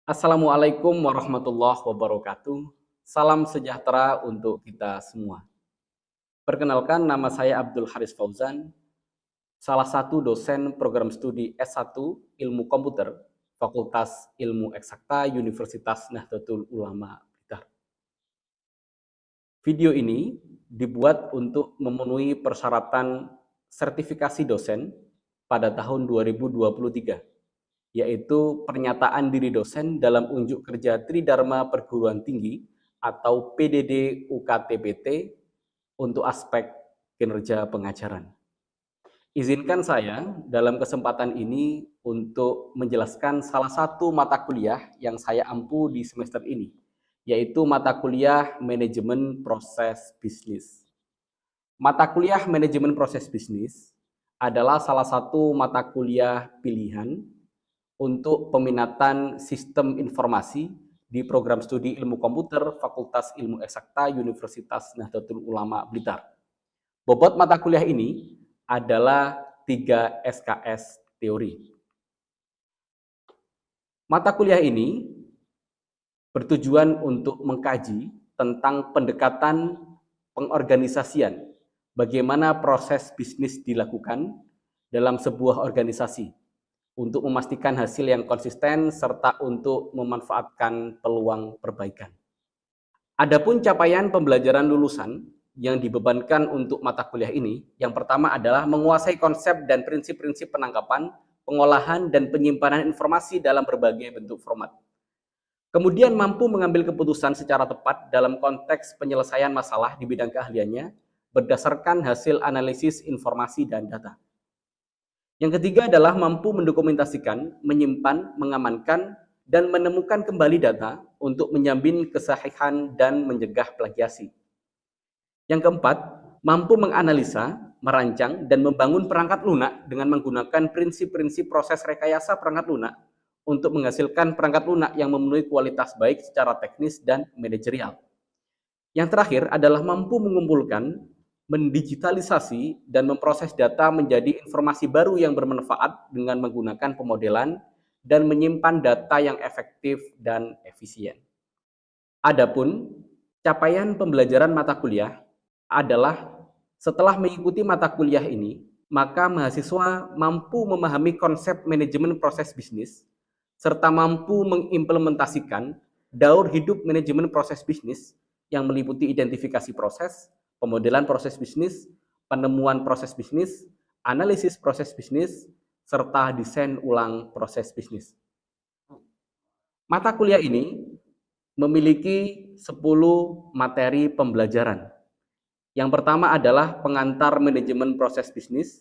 Assalamualaikum warahmatullahi wabarakatuh. Salam sejahtera untuk kita semua. Perkenalkan, nama saya Abdul Haris Fauzan, salah satu dosen program studi S1 Ilmu Komputer, Fakultas Ilmu Eksakta Universitas Nahdlatul Ulama Blitar. Video ini dibuat untuk memenuhi persyaratan sertifikasi dosen pada tahun 2023, yaitu pernyataan diri dosen dalam unjuk kerja Tridharma Perguruan Tinggi atau PDD UKTPT untuk aspek kinerja pengajaran. Izinkan saya dalam kesempatan ini untuk menjelaskan salah satu mata kuliah yang saya ampu di semester ini, yaitu mata kuliah Manajemen Proses Bisnis. Mata kuliah Manajemen Proses Bisnis adalah salah satu mata kuliah pilihan untuk peminatan sistem informasi di program studi ilmu komputer Fakultas Ilmu Eksakta Universitas Nahdlatul Ulama Blitar. Bobot mata kuliah ini adalah 3 SKS teori. Mata kuliah ini bertujuan untuk mengkaji tentang pendekatan pengorganisasian, bagaimana proses bisnis dilakukan dalam sebuah organisasi untuk memastikan hasil yang konsisten serta untuk memanfaatkan peluang perbaikan. Adapun capaian pembelajaran lulusan yang dibebankan untuk mata kuliah ini, yang pertama adalah menguasai konsep dan prinsip-prinsip penangkapan, pengolahan, dan penyimpanan informasi dalam berbagai bentuk format. Kemudian mampu mengambil keputusan secara tepat dalam konteks penyelesaian masalah di bidang keahliannya berdasarkan hasil analisis informasi dan data. Yang ketiga adalah mampu mendokumentasikan, menyimpan, mengamankan, dan menemukan kembali data untuk menjamin kesahihan dan mencegah plagiasi. Yang keempat, mampu menganalisa, merancang, dan membangun perangkat lunak dengan menggunakan prinsip-prinsip proses rekayasa perangkat lunak untuk menghasilkan perangkat lunak yang memenuhi kualitas baik secara teknis dan manajerial. Yang terakhir adalah mampu mengumpulkan, mendigitalisasi, dan memproses data menjadi informasi baru yang bermanfaat dengan menggunakan pemodelan dan menyimpan data yang efektif dan efisien. Adapun capaian pembelajaran mata kuliah adalah setelah mengikuti mata kuliah ini, maka mahasiswa mampu memahami konsep manajemen proses bisnis, serta mampu mengimplementasikan daur hidup manajemen proses bisnis yang meliputi identifikasi proses, pemodelan proses bisnis, penemuan proses bisnis, analisis proses bisnis, serta desain ulang proses bisnis. Mata kuliah ini memiliki 10 materi pembelajaran. Yang pertama adalah pengantar manajemen proses bisnis,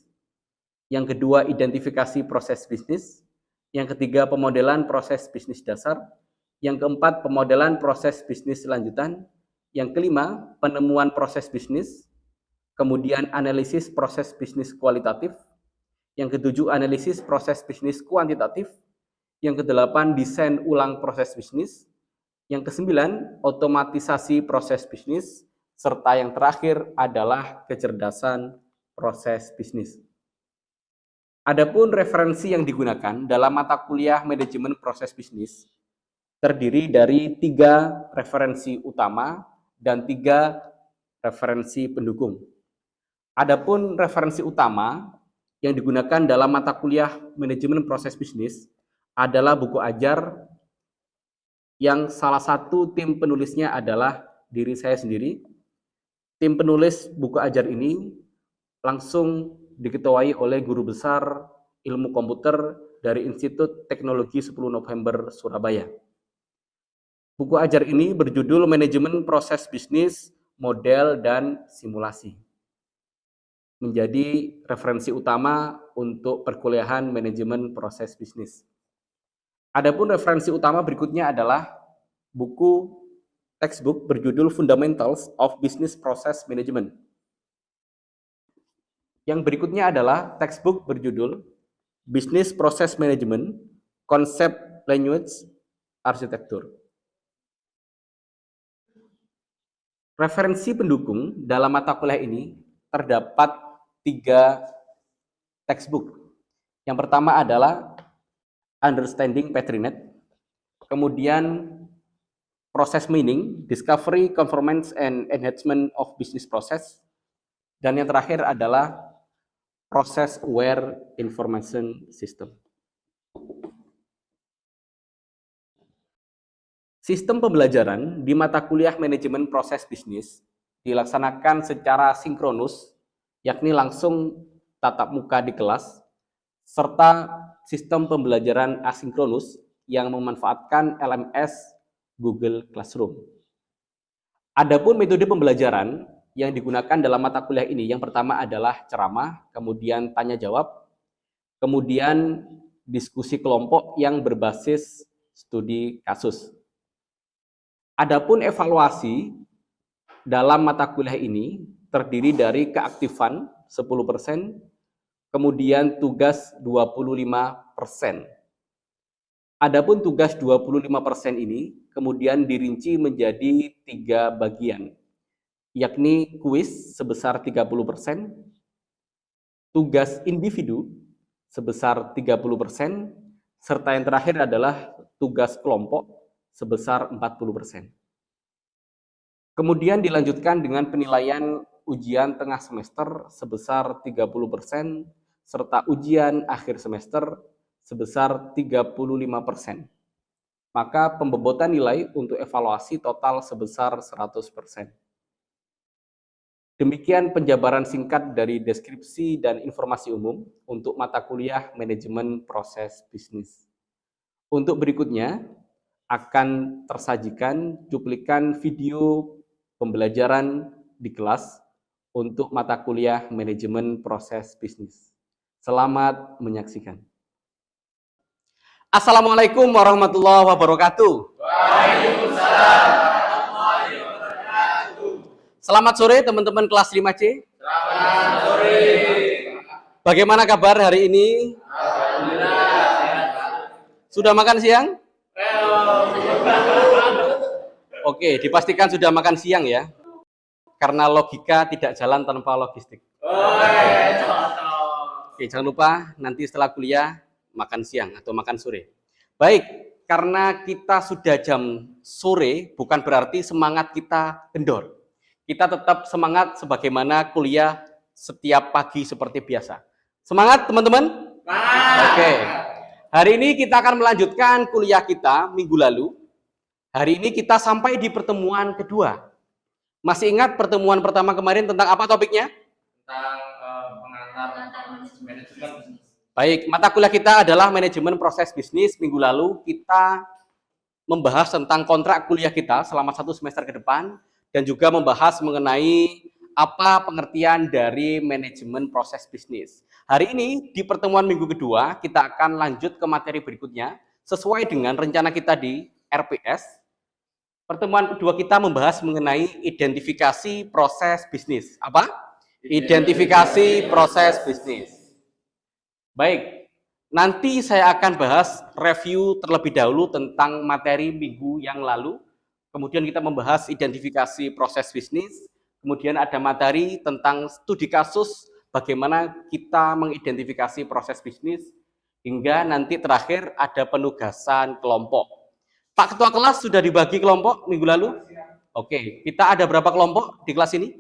yang kedua identifikasi proses bisnis, yang ketiga pemodelan proses bisnis dasar, yang keempat pemodelan proses bisnis lanjutan, yang kelima penemuan proses bisnis, kemudian analisis proses bisnis kualitatif, yang ketujuh analisis proses bisnis kuantitatif, yang kedelapan desain ulang proses bisnis, yang kesembilan otomatisasi proses bisnis, serta yang terakhir adalah kecerdasan proses bisnis. Adapun referensi yang digunakan dalam mata kuliah manajemen proses bisnis terdiri dari 3 referensi utama dan 3 referensi pendukung. Adapun referensi utama yang digunakan dalam mata kuliah manajemen proses bisnis adalah buku ajar yang salah satu tim penulisnya adalah diri saya sendiri. Tim penulis buku ajar ini langsung diketuai oleh guru besar ilmu komputer dari Institut Teknologi 10 November Surabaya. Buku ajar ini berjudul Manajemen Proses Bisnis, Model, dan Simulasi. Menjadi referensi utama untuk perkuliahan manajemen proses bisnis. Adapun referensi utama berikutnya adalah buku textbook berjudul Fundamentals of Business Process Management. Yang berikutnya adalah textbook berjudul Business Process Management, Concept Language Architecture. Referensi pendukung dalam mata kuliah ini terdapat 3 textbook. Yang pertama adalah Understanding Patrinet, kemudian proses mining, discovery, conformance, and enhancement of business process, dan yang terakhir adalah process aware information system. Sistem pembelajaran di mata kuliah manajemen proses bisnis dilaksanakan secara sinkronus, yakni langsung tatap muka di kelas, serta sistem pembelajaran asinkronus yang memanfaatkan LMS Google Classroom. Adapun metode pembelajaran yang digunakan dalam mata kuliah ini, yang pertama adalah ceramah, kemudian tanya jawab, kemudian diskusi kelompok yang berbasis studi kasus. Adapun evaluasi dalam mata kuliah ini terdiri dari keaktifan 10%, kemudian tugas 25%. Adapun tugas 25% ini kemudian dirinci menjadi 3 bagian, yakni kuis sebesar 30%, tugas individu sebesar 30%, serta yang terakhir adalah tugas kelompok sebesar 40%. Kemudian dilanjutkan dengan penilaian ujian tengah semester sebesar 30%, serta ujian akhir semester sebesar 35%. Maka pembebotan nilai untuk evaluasi total sebesar 100%. Demikian penjabaran singkat dari deskripsi dan informasi umum untuk mata kuliah manajemen proses bisnis. Untuk berikutnya akan tersajikan cuplikan video pembelajaran di kelas untuk mata kuliah manajemen proses bisnis. Selamat menyaksikan. Assalamualaikum warahmatullahi wabarakatuh. Waalaikumsalam warahmatullahi wabarakatuh. Selamat sore teman-teman kelas 5C. Selamat sore. Bagaimana kabar hari ini? Alhamdulillah sehat. Sudah makan siang? Oke, dipastikan sudah makan siang ya. Karena logika tidak jalan tanpa logistik. Oke, jangan lupa nanti setelah kuliah makan siang atau makan sore. Baik, karena kita sudah jam sore bukan berarti semangat kita kendor. Kita tetap semangat sebagaimana kuliah setiap pagi seperti biasa. Semangat teman-teman? Oke. Hari ini kita akan melanjutkan kuliah kita minggu lalu. Hari ini kita sampai di pertemuan kedua. Masih ingat pertemuan pertama kemarin tentang apa topiknya? Tentang pengantar manajemen. Baik, mata kuliah kita adalah manajemen proses bisnis. Minggu lalu kita membahas tentang kontrak kuliah kita selama 1 semester ke depan dan juga membahas mengenai apa pengertian dari manajemen proses bisnis. Hari ini di pertemuan minggu kedua kita akan lanjut ke materi berikutnya sesuai dengan rencana kita di RPS. Pertemuan kedua kita membahas mengenai identifikasi proses bisnis. Apa? Identifikasi proses bisnis. Baik, nanti saya akan bahas review terlebih dahulu tentang materi minggu yang lalu. Kemudian kita membahas identifikasi proses bisnis. Kemudian ada materi tentang studi kasus, bagaimana kita mengidentifikasi proses bisnis. Hingga nanti terakhir ada penugasan kelompok. Pak Ketua kelas sudah dibagi kelompok minggu lalu? Oke, kita ada berapa kelompok di kelas ini?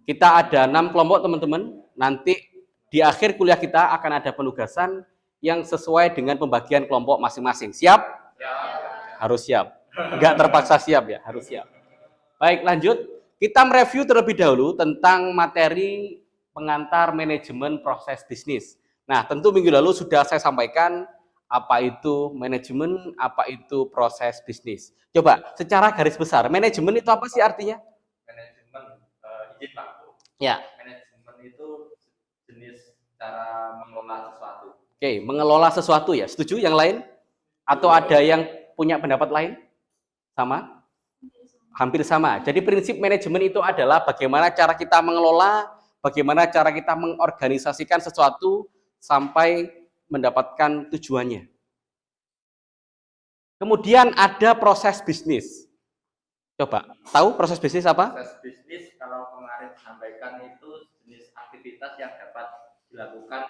Kita ada 6 kelompok teman-teman. Nanti di akhir kuliah kita akan ada penugasan yang sesuai dengan pembagian kelompok masing-masing. Siap? Harus siap. Enggak terpaksa siap ya, harus siap. Baik, lanjut. Kita mereview terlebih dahulu tentang materi pengantar manajemen proses bisnis. Nah, tentu minggu lalu sudah saya sampaikan apa itu manajemen, apa itu proses bisnis. Coba, secara garis besar, manajemen itu apa sih artinya? Manajemen, izin Pak. Ya. Manajemen itu jenis cara mengelola sesuatu. Oke, mengelola sesuatu ya. Setuju? Yang lain? Atau ada yang punya pendapat lain? Sama? Hampir sama. Jadi prinsip manajemen itu adalah bagaimana cara kita mengelola, bagaimana cara kita mengorganisasikan sesuatu sampai mendapatkan tujuannya. Kemudian ada proses bisnis. Coba, tahu proses bisnis apa? Proses bisnis kalau kemarin disampaikan itu jenis aktivitas yang dapat dilakukan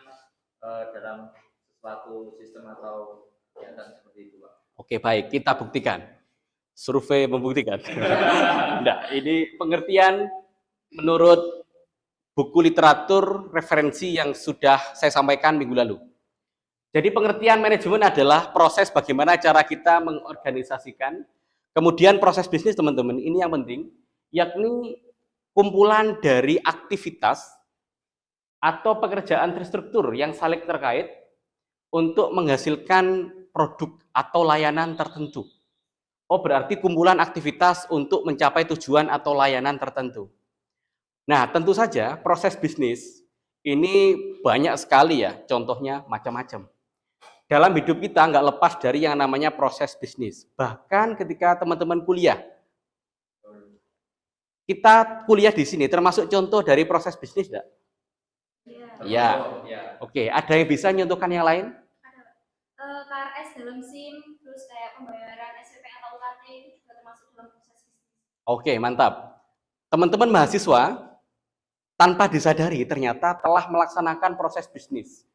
dalam suatu sistem atau kegiatan seperti itu, Pak. Oke, baik, kita buktikan. Survei membuktikan. Enggak, ini pengertian menurut buku literatur referensi yang sudah saya sampaikan minggu lalu. Jadi pengertian manajemen adalah proses bagaimana cara kita mengorganisasikan, kemudian proses bisnis teman-teman, ini yang penting, yakni kumpulan dari aktivitas atau pekerjaan terstruktur yang saling terkait untuk menghasilkan produk atau layanan tertentu. Oh, berarti kumpulan aktivitas untuk mencapai tujuan atau layanan tertentu. Nah, tentu saja proses bisnis ini banyak sekali ya, contohnya macam-macam. Dalam hidup kita nggak lepas dari yang namanya proses bisnis. Bahkan ketika teman-teman kuliah, kita kuliah di sini termasuk contoh dari proses bisnis enggak? Iya. Ya. Oke, ada yang bisa nyontohkan yang lain? Ada KRS dalam SIM, terus kayak pembayaran SPP atau UKT itu juga termasuk dalam proses bisnis. Oke, mantap. Teman-teman mahasiswa tanpa disadari ternyata telah melaksanakan proses bisnis.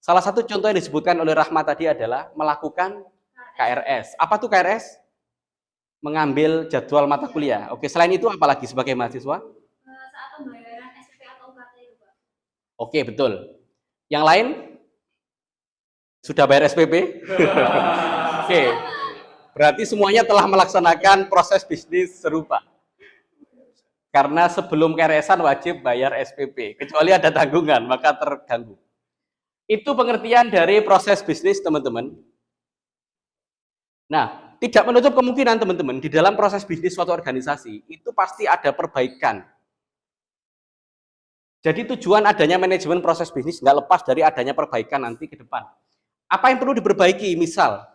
Salah satu contoh yang disebutkan oleh Rahmat tadi adalah melakukan KRS. Apa tuh KRS? Mengambil jadwal mata kuliah. Oke, selain itu apa lagi sebagai mahasiswa? Saat pembayaran SPP atau UKT itu, Pak. Oke, betul. Yang lain? Sudah bayar SPP? Oke. Berarti semuanya telah melaksanakan proses bisnis serupa. Karena sebelum KRS-an wajib bayar SPP. Kecuali ada tanggungan, maka terganggu. Itu pengertian dari proses bisnis, teman-teman. Nah, tidak menutup kemungkinan, teman-teman, di dalam proses bisnis suatu organisasi, itu pasti ada perbaikan. Jadi tujuan adanya manajemen proses bisnis nggak lepas dari adanya perbaikan nanti ke depan. Apa yang perlu diperbaiki? Misal,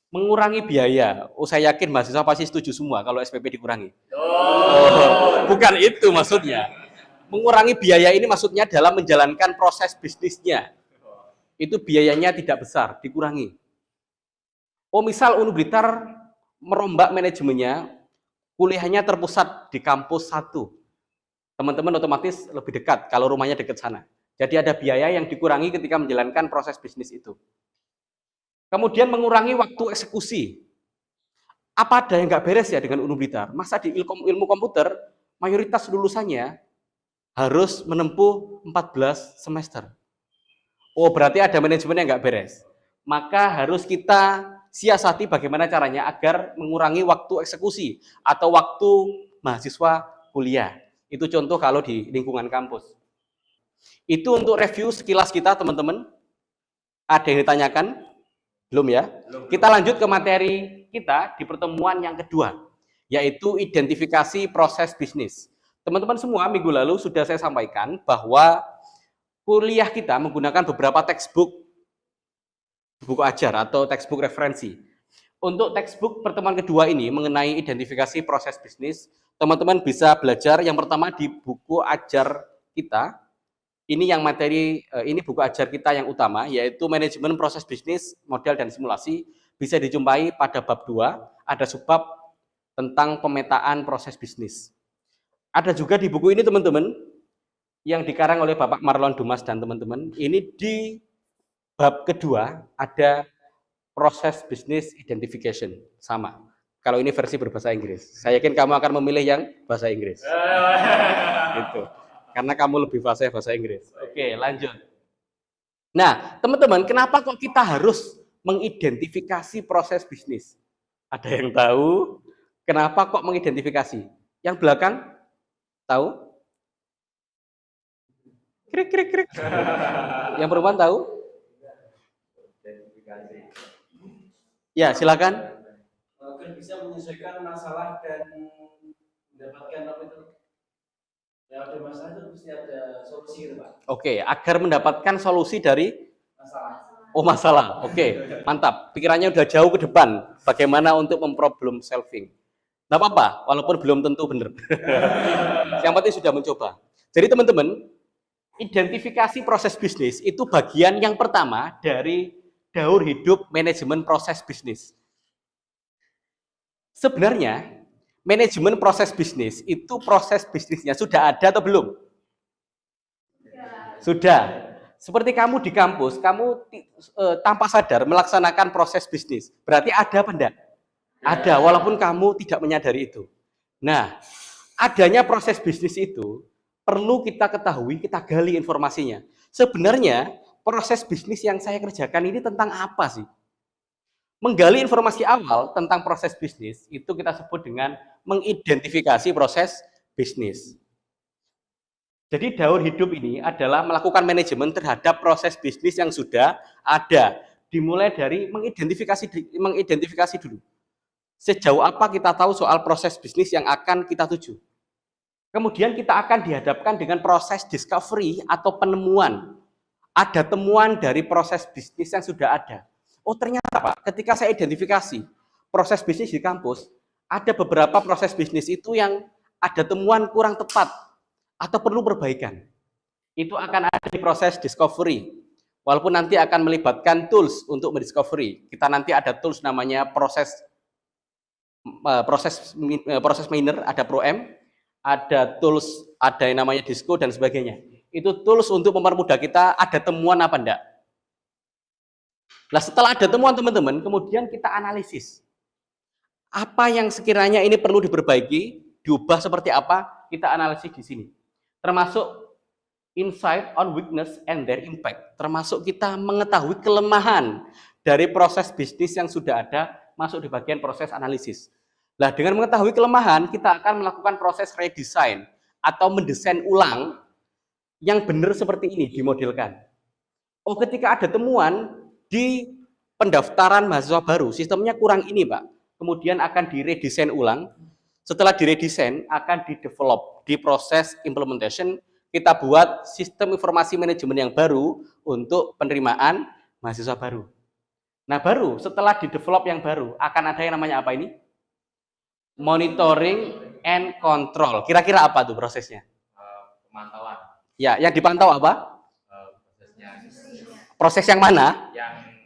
mengurangi biaya. Oh, saya yakin mahasiswa pasti setuju semua kalau SPP dikurangi. Bukan itu maksudnya. Mengurangi biaya ini maksudnya dalam menjalankan proses bisnisnya. Itu biayanya tidak besar, dikurangi. Oh, misal Unu Blitar merombak manajemennya, kuliahnya terpusat di kampus 1. Teman-teman otomatis lebih dekat kalau rumahnya dekat sana. Jadi ada biaya yang dikurangi ketika menjalankan proses bisnis itu. Kemudian mengurangi waktu eksekusi. Apa ada yang nggak beres ya dengan Unu Blitar? Masa di ilmu komputer, mayoritas lulusannya harus menempuh 14 semester. Oh, berarti ada manajemen yang nggak beres. Maka harus kita siasati bagaimana caranya agar mengurangi waktu eksekusi atau waktu mahasiswa kuliah. Itu contoh kalau di lingkungan kampus. Itu untuk review sekilas kita, teman-teman. Ada yang ditanyakan? Belum ya? Kita lanjut ke materi kita di pertemuan yang kedua, yaitu identifikasi proses bisnis. Teman-teman semua, minggu lalu sudah saya sampaikan bahwa kuliah kita menggunakan beberapa textbook, buku ajar atau textbook referensi. Untuk textbook pertemuan kedua ini mengenai identifikasi proses bisnis, teman-teman bisa belajar yang pertama di buku ajar kita. Ini yang materi, ini buku ajar kita yang utama, yaitu manajemen proses bisnis, model dan simulasi. Bisa dijumpai pada bab 2, ada subbab tentang pemetaan proses bisnis. Ada juga di buku ini, teman-teman, yang dikarang oleh Bapak Marlon Dumas dan teman-teman. Ini di bab kedua ada proses bisnis identification, sama. Kalau ini versi berbahasa Inggris. Saya yakin kamu akan memilih yang bahasa Inggris. Gitu. Karena kamu lebih fasih bahasa Inggris. Oke, lanjut. Nah, teman-teman, kenapa kok kita harus mengidentifikasi proses bisnis? Ada yang tahu? Kenapa kok mengidentifikasi? Yang belakang? Tahu? Krik, krik, krik. Yang perempuan tahu? Ya, silakan. Agar bisa menyelesaikan masalah dan mendapatkan apa itu? Ya ada masalah itu mesti ada solusi gitu, Pak. Oke, agar mendapatkan solusi dari Masalah. oh masalah. Oke, mantap. Pikirannya udah jauh ke depan. Bagaimana untuk memproblem solving? Nggak apa-apa, walaupun belum tentu benar. Yang penting sudah mencoba. Jadi teman-teman, identifikasi proses bisnis itu bagian yang pertama dari daur hidup manajemen proses bisnis. Sebenarnya, manajemen proses bisnis itu proses bisnisnya sudah ada atau belum? Sudah. Seperti kamu di kampus, kamu tanpa sadar melaksanakan proses bisnis. Berarti ada apa enggak? Ada, walaupun kamu tidak menyadari itu. Nah, adanya proses bisnis itu perlu kita ketahui, kita gali informasinya. Sebenarnya proses bisnis yang saya kerjakan ini tentang apa sih? Menggali informasi awal tentang proses bisnis itu kita sebut dengan mengidentifikasi proses bisnis. Jadi daur hidup ini adalah melakukan manajemen terhadap proses bisnis yang sudah ada. Dimulai dari mengidentifikasi dulu. Sejauh apa kita tahu soal proses bisnis yang akan kita tuju. Kemudian kita akan dihadapkan dengan proses discovery atau penemuan. Ada temuan dari proses bisnis yang sudah ada. Oh ternyata Pak, ketika saya identifikasi proses bisnis di kampus, ada beberapa proses bisnis itu yang ada temuan kurang tepat atau perlu perbaikan. Itu akan ada di proses discovery. Walaupun nanti akan melibatkan tools untuk mendiscovery. Kita nanti ada tools namanya proses miner, ada ProM, ada tools, ada yang namanya Disco dan sebagainya. Itu tools untuk mempermudah kita ada temuan apa enggak. Nah, setelah ada temuan teman-teman, kemudian kita analisis. Apa yang sekiranya ini perlu diperbaiki, diubah seperti apa, kita analisis di sini. Termasuk insight on weakness and their impact. Termasuk kita mengetahui kelemahan dari proses bisnis yang sudah ada, masuk di bagian proses analisis. Nah, dengan mengetahui kelemahan, kita akan melakukan proses redesign atau mendesain ulang yang benar seperti ini, dimodelkan. Oh, ketika ada temuan, di pendaftaran mahasiswa baru, sistemnya kurang ini, Pak. Kemudian akan diredesain ulang. Setelah diredesain, akan di-develop. Di proses implementation, kita buat sistem informasi manajemen yang baru untuk penerimaan mahasiswa baru. Nah, baru setelah di-develop yang baru, akan ada yang namanya apa ini? Monitoring and control. Kira-kira apa tuh prosesnya? Pemantauan. Ya, yang dipantau apa? Prosesnya. Proses yang mana?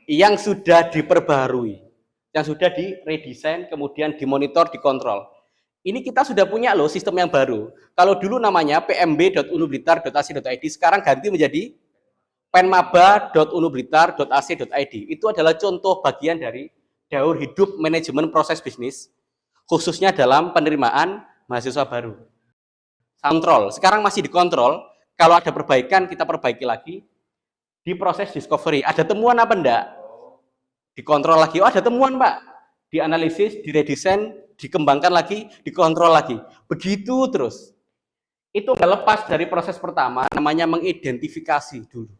Yang sudah diperbarui, yang sudah diredesain, kemudian dimonitor, dikontrol. Ini kita sudah punya loh sistem yang baru. Kalau dulu namanya pmb.unublitar.ac.id, sekarang ganti menjadi penmaba.unublitar.ac.id. Itu adalah contoh bagian dari daur hidup manajemen proses bisnis, khususnya dalam penerimaan mahasiswa baru. Kontrol, sekarang masih dikontrol. Kalau ada perbaikan, kita perbaiki lagi. Di proses discovery, ada temuan apa enggak? Dikontrol lagi, oh ada temuan Pak. Dianalisis, diredesain, dikembangkan lagi, dikontrol lagi. Begitu terus. Itu nggak lepas dari proses pertama, namanya mengidentifikasi dulu.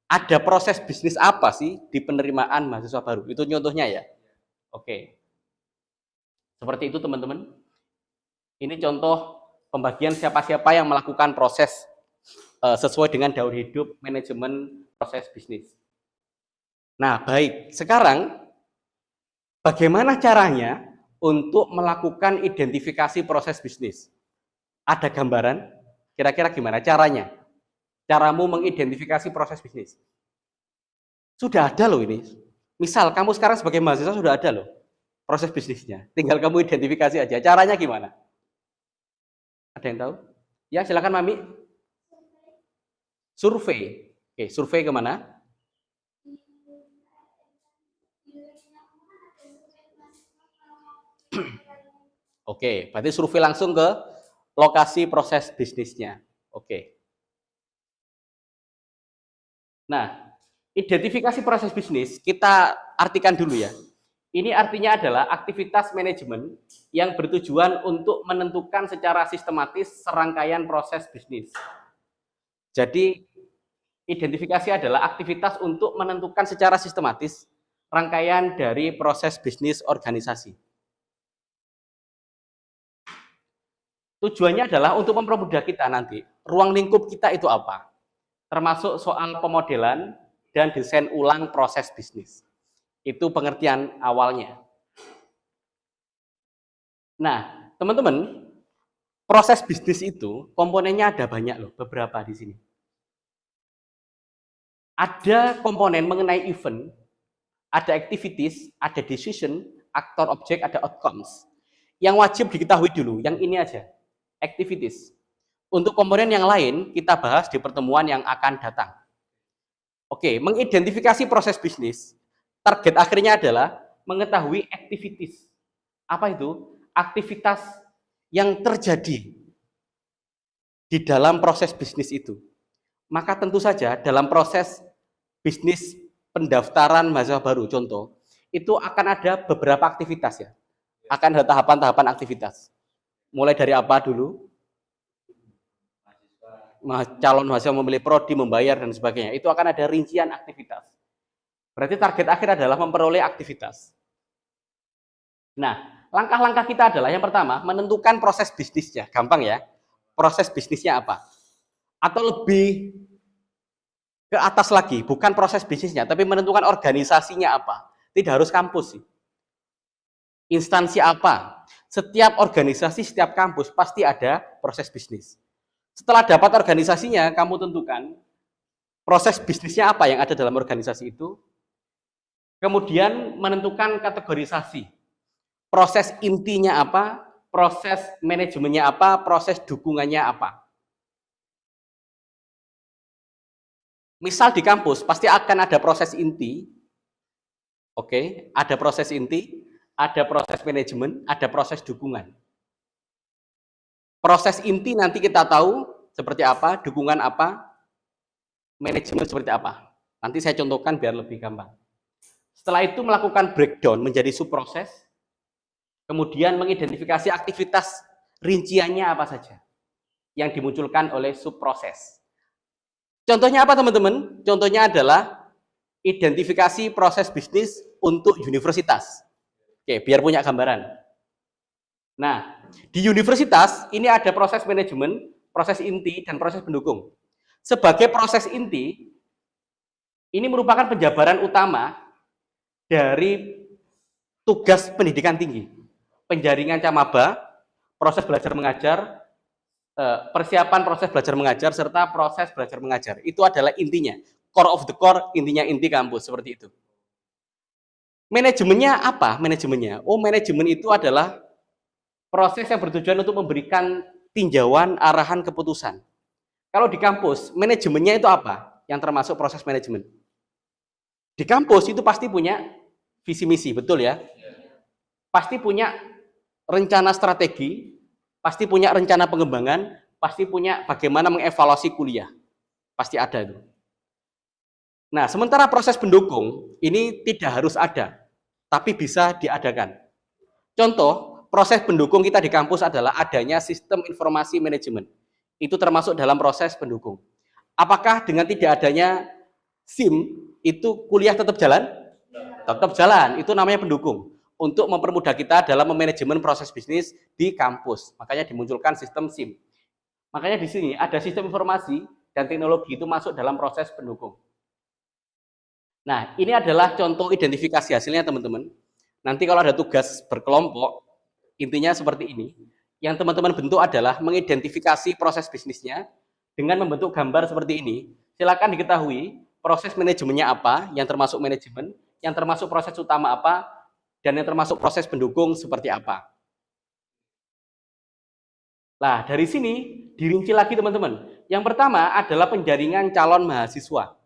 Ada proses bisnis apa sih di penerimaan mahasiswa baru? Itu contohnya ya. Oke. Seperti itu teman-teman. Ini contoh pembagian siapa-siapa yang melakukan proses sesuai dengan daur hidup manajemen proses bisnis. Nah, baik. Sekarang, bagaimana caranya untuk melakukan identifikasi proses bisnis? Ada gambaran? Kira-kira gimana caranya? Caramu mengidentifikasi proses bisnis. Sudah ada loh ini. Misal, kamu sekarang sebagai mahasiswa sudah ada loh proses bisnisnya. Tinggal kamu identifikasi aja. Caranya gimana? Ada yang tahu? Ya, silakan Mami. Survei. Oke, survei kemana? Oke, berarti survei langsung ke lokasi proses bisnisnya. Oke. Nah, identifikasi proses bisnis kita artikan dulu ya. Ini artinya adalah aktivitas manajemen yang bertujuan untuk menentukan secara sistematis serangkaian proses bisnis. Jadi, identifikasi adalah aktivitas untuk menentukan secara sistematis rangkaian dari proses bisnis organisasi. Tujuannya adalah untuk mempermudah kita nanti, ruang lingkup kita itu apa? Termasuk soal pemodelan dan desain ulang proses bisnis. Itu pengertian awalnya. Nah, teman-teman, proses bisnis itu komponennya ada banyak loh, beberapa di sini. Ada komponen mengenai event, ada activities, ada decision, aktor objek, ada outcomes. Yang wajib diketahui dulu, yang ini aja, activities. Untuk komponen yang lain, kita bahas di pertemuan yang akan datang. Oke, mengidentifikasi proses bisnis, target akhirnya adalah mengetahui activities. Apa itu? Aktivitas yang terjadi di dalam proses bisnis itu. Maka tentu saja dalam proses bisnis pendaftaran mahasiswa baru, contoh, itu akan ada beberapa aktivitas ya. Akan ada tahapan-tahapan aktivitas. Mulai dari apa dulu? Calon mahasiswa memilih prodi, membayar, dan sebagainya. Itu akan ada rincian aktivitas. Berarti target akhir adalah memperoleh aktivitas. Nah, langkah-langkah kita adalah yang pertama, menentukan proses bisnisnya. Gampang ya. Proses bisnisnya apa? Atau lebih ke atas lagi, bukan proses bisnisnya, tapi menentukan organisasinya apa. Tidak harus kampus sih. Instansi apa? Setiap organisasi, setiap kampus pasti ada proses bisnis. Setelah dapat organisasinya, kamu tentukan proses bisnisnya apa yang ada dalam organisasi itu. Kemudian menentukan kategorisasi. Proses intinya apa, proses manajemennya apa, proses dukungannya apa. Misal di kampus pasti akan ada proses inti. Oke, ada proses inti, ada proses manajemen, ada proses dukungan. Proses inti nanti kita tahu seperti apa, dukungan apa, manajemen seperti apa. Nanti saya contohkan biar lebih gampang. Setelah itu melakukan breakdown menjadi subproses, kemudian mengidentifikasi aktivitas rinciannya apa saja yang dimunculkan oleh subproses. Contohnya apa teman-teman? Contohnya adalah identifikasi proses bisnis untuk universitas. Oke, biar punya gambaran. Nah, di universitas ini ada proses manajemen, proses inti, dan proses pendukung. Sebagai proses inti, ini merupakan penjabaran utama dari tugas pendidikan tinggi. Penjaringan camaba, proses belajar mengajar, persiapan proses belajar mengajar, serta proses belajar mengajar. Itu adalah intinya. Core of the core, intinya inti kampus, seperti itu. Manajemennya apa? Manajemennya? Oh, manajemen itu adalah proses yang bertujuan untuk memberikan tinjauan, arahan, keputusan. Kalau di kampus, manajemennya itu apa? Yang termasuk proses manajemen. Di kampus itu pasti punya visi misi, betul ya? Pasti punya rencana strategi, pasti punya rencana pengembangan, pasti punya bagaimana mengevaluasi kuliah. Pasti ada itu. Nah, sementara proses pendukung ini tidak harus ada, tapi bisa diadakan. Contoh, proses pendukung kita di kampus adalah adanya sistem informasi manajemen. Itu termasuk dalam proses pendukung. Apakah dengan tidak adanya SIM, itu kuliah tetap jalan? Tetap jalan, itu namanya pendukung. Untuk mempermudah kita dalam memanajemen proses bisnis di kampus. Makanya dimunculkan sistem SIM. Makanya di sini ada sistem informasi dan teknologi itu masuk dalam proses pendukung. Nah, ini adalah contoh identifikasi hasilnya teman-teman. Nanti kalau ada tugas berkelompok, intinya seperti ini. Yang teman-teman bentuk adalah mengidentifikasi proses bisnisnya dengan membentuk gambar seperti ini. Silakan diketahui proses manajemennya apa, yang termasuk manajemen, yang termasuk proses utama apa, dan yang termasuk proses pendukung seperti apa. Nah, dari sini dirinci lagi teman-teman. Yang pertama adalah penjaringan calon mahasiswa.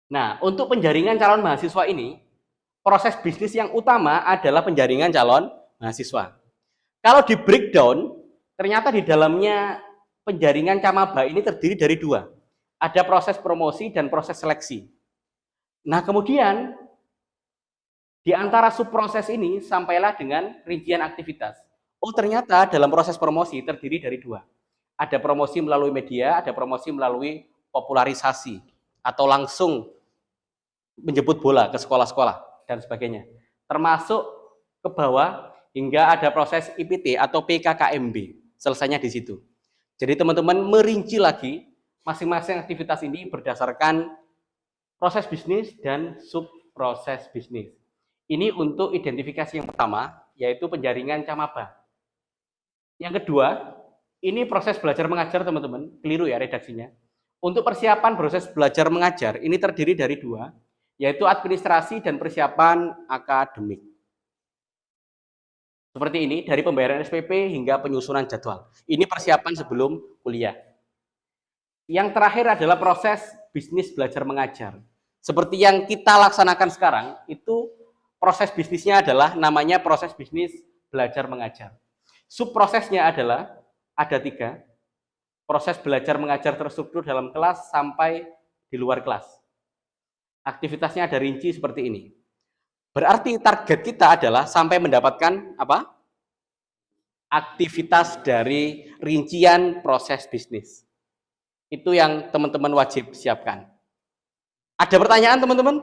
Nah, untuk penjaringan calon mahasiswa ini, proses bisnis yang utama adalah penjaringan calon mahasiswa. Kalau di breakdown, ternyata di dalamnya penjaringan camaba ini terdiri dari dua. Ada proses promosi dan proses seleksi. Nah, kemudian di antara subproses ini sampailah dengan rincian aktivitas. Oh, ternyata dalam proses promosi terdiri dari dua. Ada promosi melalui media, ada promosi melalui popularisasi atau langsung menjemput bola ke sekolah-sekolah dan sebagainya. Termasuk ke bawah hingga ada proses IPT atau PKKMB. Selesainya di situ. Jadi teman-teman merinci lagi masing-masing aktivitas ini berdasarkan proses bisnis dan subproses bisnis. Ini untuk identifikasi yang pertama, yaitu penjaringan camaba. Yang kedua, ini proses belajar mengajar teman-teman. Keliru ya redaksinya. Untuk persiapan proses belajar mengajar, ini terdiri dari dua, yaitu administrasi dan persiapan akademik. Seperti ini, dari pembayaran SPP hingga penyusunan jadwal. Ini persiapan sebelum kuliah. Yang terakhir adalah proses bisnis belajar mengajar. Seperti yang kita laksanakan sekarang, itu proses bisnisnya adalah namanya proses bisnis belajar mengajar. Subprosesnya adalah ada 3. Proses belajar mengajar terstruktur dalam kelas sampai di luar kelas. Aktivitasnya ada rinci seperti ini. Berarti target kita adalah sampai mendapatkan apa? Aktivitas dari rincian proses bisnis. Itu yang teman-teman wajib siapkan. Ada pertanyaan teman-teman?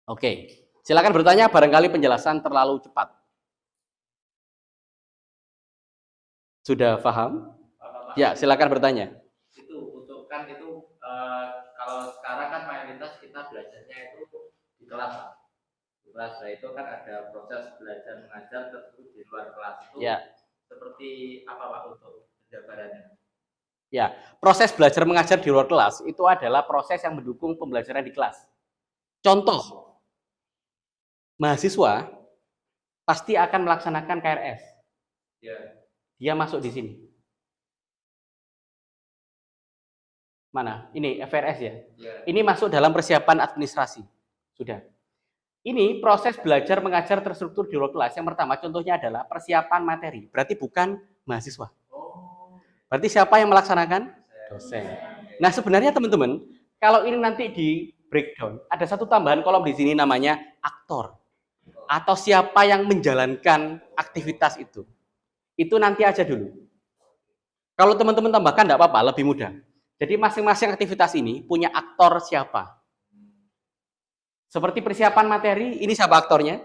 Oke, silakan bertanya, barangkali penjelasan terlalu cepat. Sudah paham? Ya, silakan bertanya. Itu untuk kan itu kalau sekarang kan mayoritas kita belajarnya itu di kelas, Pak. Di kelas, nah itu kan ada proses belajar mengajar tersebut di luar kelas itu. Ya. Seperti apa Pak untuk penjabarannya? Ya, proses belajar mengajar di luar kelas itu adalah proses yang mendukung pembelajaran di kelas. Contoh, mahasiswa pasti akan melaksanakan KRS. Ya. Dia masuk di sini. Mana? Ini FRS ya? Ya. Ini masuk dalam persiapan administrasi. Sudah. Ini proses belajar mengajar terstruktur di luar kelas. Yang pertama contohnya adalah persiapan materi. Berarti bukan mahasiswa. Berarti siapa yang melaksanakan? Dosen. Nah, sebenarnya teman-teman, kalau ini nanti di breakdown, ada satu tambahan kolom di sini namanya aktor. Atau siapa yang menjalankan aktivitas itu. Itu nanti aja dulu. Kalau teman-teman tambahkan enggak apa-apa, lebih mudah. Jadi masing-masing aktivitas ini punya aktor siapa. Seperti persiapan materi, ini siapa aktornya?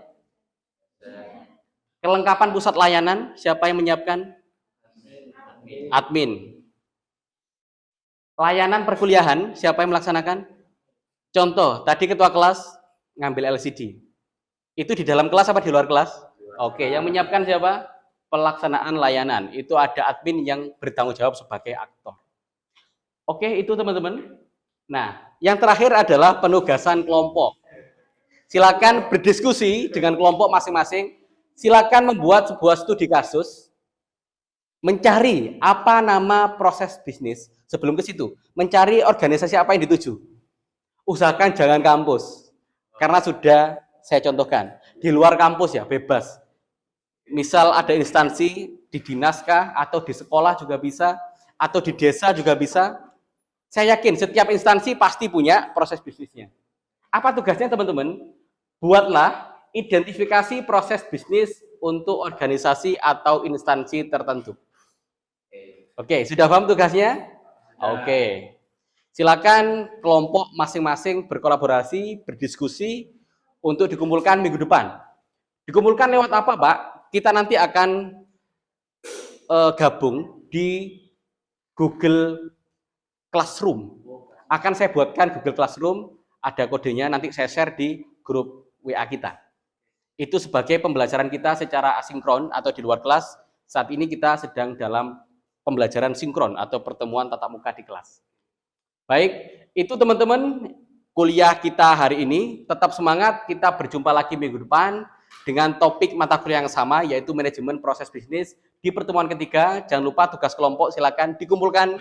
Kelengkapan pusat layanan, siapa yang menyiapkan? Admin. Layanan perkuliahan, siapa yang melaksanakan? Contoh, tadi ketua kelas ngambil LCD. Itu di dalam kelas apa di luar kelas? Oke, yang menyiapkan siapa? Pelaksanaan layanan. Itu ada admin yang bertanggung jawab sebagai aktor. Oke, itu teman-teman. Nah, yang terakhir adalah penugasan kelompok. Silakan berdiskusi dengan kelompok masing-masing. Silakan membuat sebuah studi kasus. Mencari apa nama proses bisnis sebelum ke situ. Mencari organisasi apa yang dituju. Usahakan jangan kampus. Karena sudah saya contohkan. Di luar kampus ya, bebas. Misal ada instansi di dinaskah atau di sekolah juga bisa. Atau di desa juga bisa. Saya yakin setiap instansi pasti punya proses bisnisnya. Apa tugasnya teman-teman? Buatlah identifikasi proses bisnis untuk organisasi atau instansi tertentu. Oke, sudah paham tugasnya? Oke. Silakan kelompok masing-masing berkolaborasi, berdiskusi untuk dikumpulkan minggu depan. Dikumpulkan lewat apa, Pak? Kita nanti akan gabung di Google Classroom. Akan saya buatkan Google Classroom, ada kodenya, nanti saya share di grup WA kita. Itu sebagai pembelajaran kita secara asinkron atau di luar kelas. Saat ini kita sedang dalam pembelajaran sinkron atau pertemuan tatap muka di kelas. Baik, itu teman-teman kuliah kita hari ini. Tetap semangat, kita berjumpa lagi minggu depan dengan topik mata kuliah yang sama, yaitu manajemen proses bisnis. Di pertemuan ketiga, jangan lupa tugas kelompok silakan dikumpulkan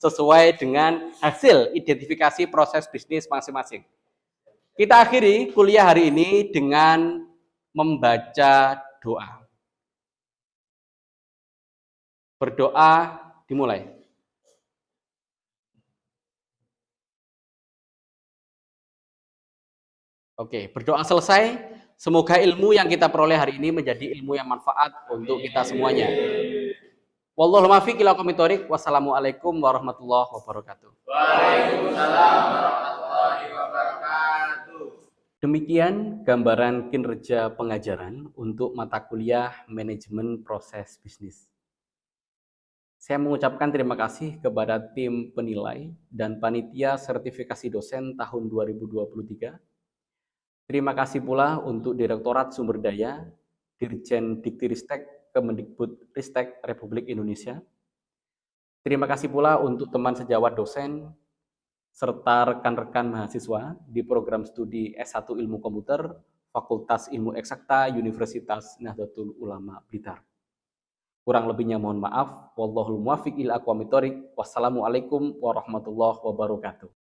sesuai dengan hasil identifikasi proses bisnis masing-masing. Kita akhiri kuliah hari ini dengan membaca doa. Berdoa dimulai. Oke, berdoa selesai. Semoga ilmu yang kita peroleh hari ini menjadi ilmu yang manfaat untuk kita semuanya. Wallahu muwaffiq ila aqwamit thoriq. Wassalamualaikum warahmatullahi wabarakatuh. Waalaikumsalam warahmatullahi wabarakatuh. Demikian gambaran kinerja pengajaran untuk mata kuliah manajemen proses bisnis. Saya mengucapkan terima kasih kepada tim penilai dan panitia sertifikasi dosen tahun 2023. Terima kasih pula untuk Direktorat Sumber Daya, Dirjen Diktiristek Kemendikbudristek Republik Indonesia. Terima kasih pula untuk teman sejawat dosen, serta rekan-rekan mahasiswa di program studi S1 Ilmu Komputer, Fakultas Ilmu Eksakta, Universitas Nahdlatul Ulama Blitar. Kurang lebihnya mohon maaf. Wallahul muwaffiq ila aqwamit thoriq. Wassalamualaikum warahmatullahi wabarakatuh.